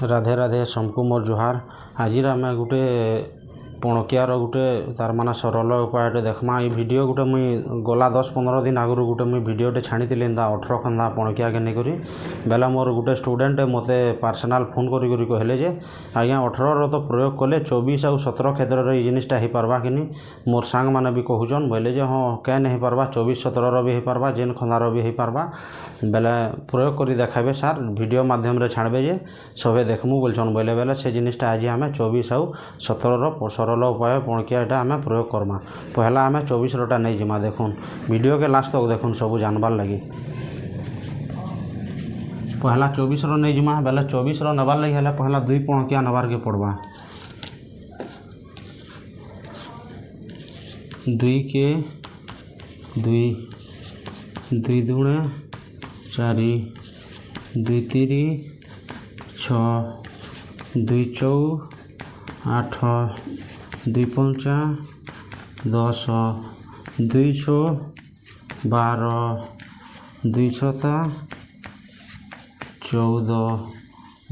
राधे राधे सबको मोर जुहार। आज आम गोटे पणकियार गोटे तार माने सरल उपाय देखमा। ये वीडियो गोटे मुई गला 10-15 दिन आगु गोटे मुई वीडियोटे छाणी 18 खंदा पणकिया के नहीं बेला मोर गोटे स्टूडेंट मते पर्सनाल फोन करी कहले जे आज्ञा 18 तो प्रयोग कले 24 और 17 क्षेत्र ये जिनिसटा हो पार्बा कि मोर सांग मैंने भी कहून बोले जे हाँ क्या नहीं पार्बा 24-17 भी हो पार्बा जेन खंदार भी हो पार्बा बेले प्रयोग करी देखाबे सार वीडियो माध्यम रे छाड़बे जे सबे देखमु बोलछन बोले बेले से जिनिसटा आज आम 24 और 17 सरल उपाय पणकिया यहाँ आम प्रयोग करमा। पहला आम 24 टा नहीं जिमा देखुन वीडियो के लास्ट तक देखुन सब जानबार लगी। पहला 24 नहीं जिमा बेले 24 नबार लगी है पहला 2 पणकिया नबार के पड़वा 2 के 2 दूणे 4 2 3 6 2 4 8 2 5 10 2 6 12 2 7 14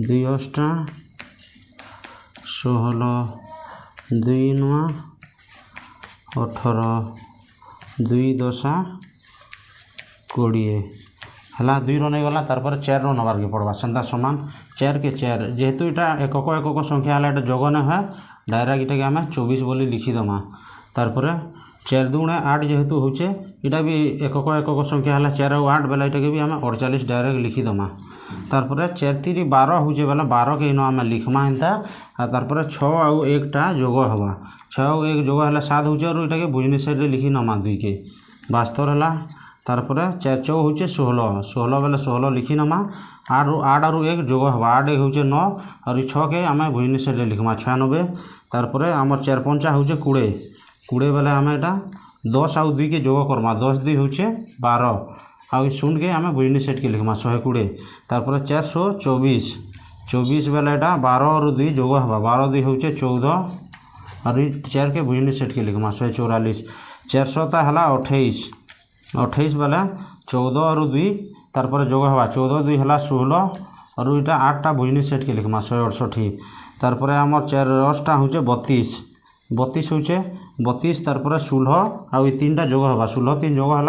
2 8 16 2 9 18 2 10 20 है 2 नहीं गला तार 4 नबार के पड़वा सेंता समान 4 के 4 जेहेतु यहाँ एकक संख्या है जोग न है डायरेक्ट इटा आम 24 बोली लिखिदमा तार 4 दूणे 8 जेहेतु होचे यहाँ भी एकक संख्या है 4 और 8 बेला इटा भी आम 48 डायरेक्ट लिखिदमा तार 4 3 12 होचे बेला 12 के आम लिखमा एंता तार 6 और 1 टा जोग हवा 6 और 1 जोग है 7 होचे और इटा के बुझनी साइड लिखी नमा 2 के बास्तर है तार 4 4 होचे 16 बेले 16 लिखी नमा 8 और 1 जोग हवा 8 1 होचे 9 और 6 के आम बुझनी साइड लिखमा 96 तार आमर 4 5 होचे 20 बेले आम यहाँ 10 और 2 के जोग करमा 10 2 होचे 12 और 0 के आम बुझनी साइड के लिखमा 120 तार 424 बेले यहाँ 12 और 2 जोग हवा 12 2 होचे 14 और 4 के बुझनी साइड के लिखमा 144 400 है 28 बेले 14 और 2 तार जोग हवा 14 2 है 16 और यहाँ 8 टा बुझनी सेट के लिखमा 168 तार आमर 4 10 होचे 32 होचे 32 तार 16 और 3 टा जोग हवा 16 3 जोग है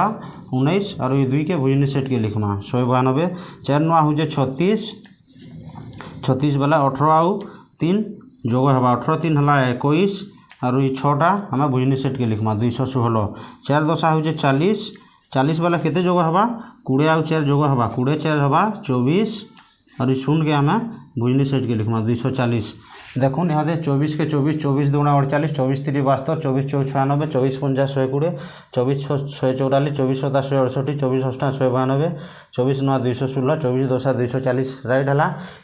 19 और 2 के बुझनी सेट के लिखमा 192 4 9 होचे 36 बेले 18 और 3 जोग हवा 18 3 है 21 और 6टा आम बुझनी सेट के लिखमा 216 4 10 होचे 40 बेले केते जोग हवा 20 और 4 जोग हवा 20 4 हवा 24 और 0 के आम बुझनी सेट के लिखमा 240 देखुन यहाँ 24 के 24 दूना 48 24 3 72 24 4 96 24 50 120 24 6 144 24 7 168 24 8 192 24 9 216 24 10 240 राइट है।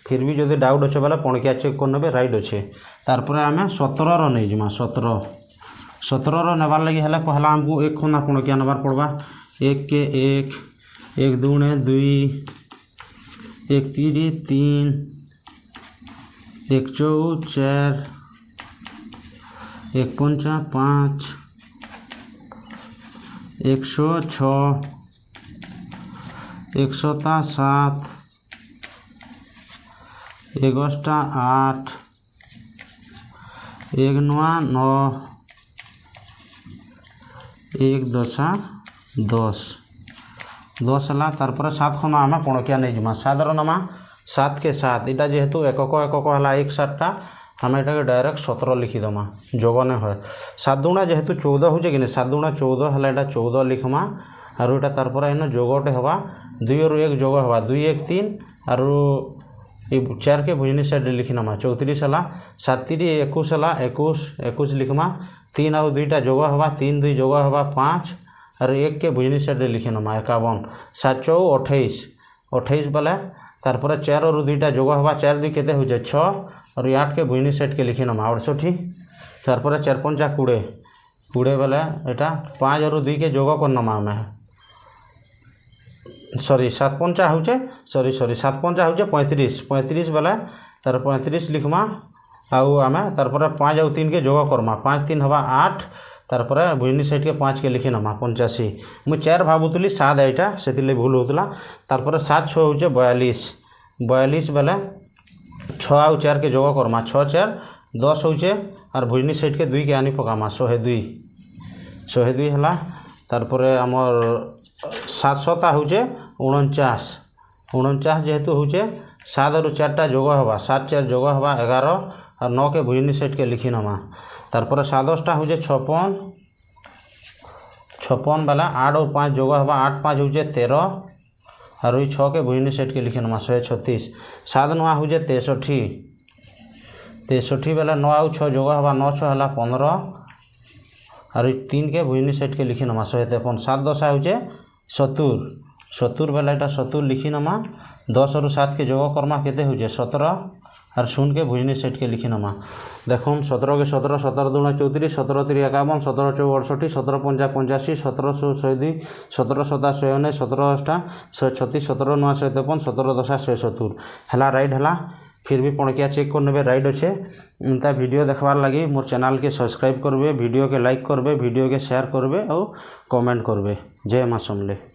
फिर भी जब डाउट अच्छे बेले पणकिया चेक कर ने राइट अच्छे तार आम 17 नहीं जिमा 17 नबार लगी है पहला आमको 1 खंदा पणकिया नबार पड़वा 1 के 1 दूणे 2 1 3 3 1 4 4 1 5 5 1 6 1 7 1 8 1 9 9 1 10 है तार 7 खंदा आम पणकिया नहीं जिमा 7 नमा 7 के 7 इटा जेहेतु एकक है 1 7 टा आम यहाँ डायरेक्ट 17 लिखिदमा जोग न है 7 दूना जेहेतु 14 हो कि 7 दूना 14 है 14 लिखमा और यहाँ तार इन जोगटे हवा 2 और 1 जोग हवा 2 1 3 और 4 के बुझनी साइड लिखी नमा 34 है 7 3 21 है 21 लिखमा 3 और 2 टा जोग हवा 3 2 जोग हवा 5 और 1 के बुझनी साइड लिखी नमा 51 7 4 28 बेले तार 4 और 2 टा जोग हवा 4 2 केते हो 6 और 8 के बुझनी सेट के लिखी नमा 68 तार 4 5 20 बेले यहाँ 5 और 2 के जोग कर नमा आम सॉरी 7 5 होचे सॉरी 7 5 होचे 35 बेले तार 35 लिखमा आउ आम तार 5 और 3 के जोग करमा 5 3 हवा 8 तारपर बुझनी साइड के 5 के लिखी नमा 85 मुझे 4 भावुली 7 यहाँ से भूल होता तारपर 7 6 हो 42 बेले छः आउ 4 के जोग करमा 6 4 10 होचे और भुजनी साइड के 2 के आनी पकामा 102 है। तारपरे आमर 700 होचे 49 जेहेतु होचे 7 रु 4 जोग हवा 7 4 जोग हवा 11 और 9 के भुजनी साइड के लिखी नमा। तारपरे 7 होचे 56 वाला 8 और 5 जोग हवा 8 5 होचे 13 और 6 के भुजनी साइड के लिखी नमा 136। 7 9 होचे 63 वाला 9 आउ 6 जोग हवा 9 6 है 15 और 3 के भुजनी साइड के लिखी नमा 153। 7 10 होचे 70 वाला यहाँ 70 लिखी नमा 10 और 7 के जोग करमा केते होचे 17 और 0 के भुजनी साइड के लिखी नमा। देखो 17 के 17 17 दूना 34 17 3 51 17 4 68 17 5 85 17 102 17 7 119 17 8 136 17 9 153 17 10 170 है राइट है। फिर भी पणकिया चेक कर ने राइट अच्छे एंता वीडियो देखबार लगी मोर चैनल के सब्सक्राइब करबे, वीडियो के लाइक करबे, वीडियो के शेयर करबे और कमेंट करबे। जय माँ समले।